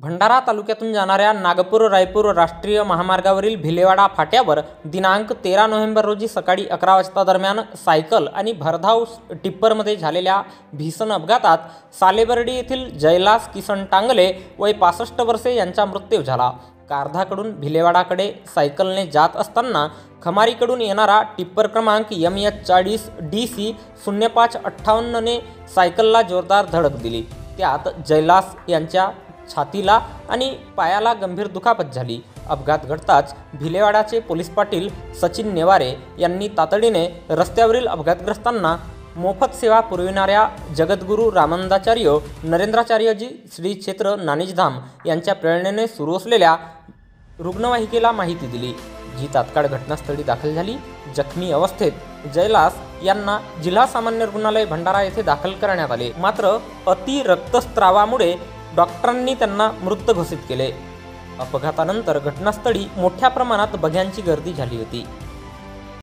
भंडारा तालुक्यातून जाणाऱ्या नागपूर-रायपूर राष्ट्रीय महामार्गावरील भिलेवाडा फाट्यावर दिनांक 13 नोव्हेंबर रोजी सकाळी 11 वाजता दरम्यान सायकल आणि भरधाव टिप्परमध्ये झालेल्या भीषण अपघातात सालेबर्डी येथील जयलास किसन टांगले वय 65 वर्षे यांचा मृत्यू झाला। कारधाकडून भिलेवाडाकडे सायकलने जात असताना खमारीकडून येणारा टिप्पर क्रमांक MH40 DC 0558 ने सायकलला जोरदार धडक दिली। त्यात जयलास यांच्या छातीला आणि पायाला गंभीर दुखापत झाली। अपघात घडताच भिलेवाडाचे पोलीस पाटील सचिन नेवारे यांनी तातडीने रस्त्यावरील अपघातग्रस्तांना मोफत सेवा पुरविणाऱ्या जगद्गुरू रामानंदाचार्य नरेंद्राचार्यजी श्री क्षेत्र नाणिजधाम यांच्या प्रेरणेने सुरू असलेल्या रुग्णवाहिकेला माहिती दिली, जी तात्काळ घटनास्थळी दाखल झाली। जखमी अवस्थेत जयलास यांना जिल्हा सामान्य रुग्णालय भंडारा येथे दाखल करण्यात आले, मात्र अति रक्तस्रावामुळे डॉक्टरांनी त्यांना मृत घोषित केले। अपघातानंतर घटनास्थळी मोठ्या प्रमाणात बघ्यांची गर्दी झाली होती।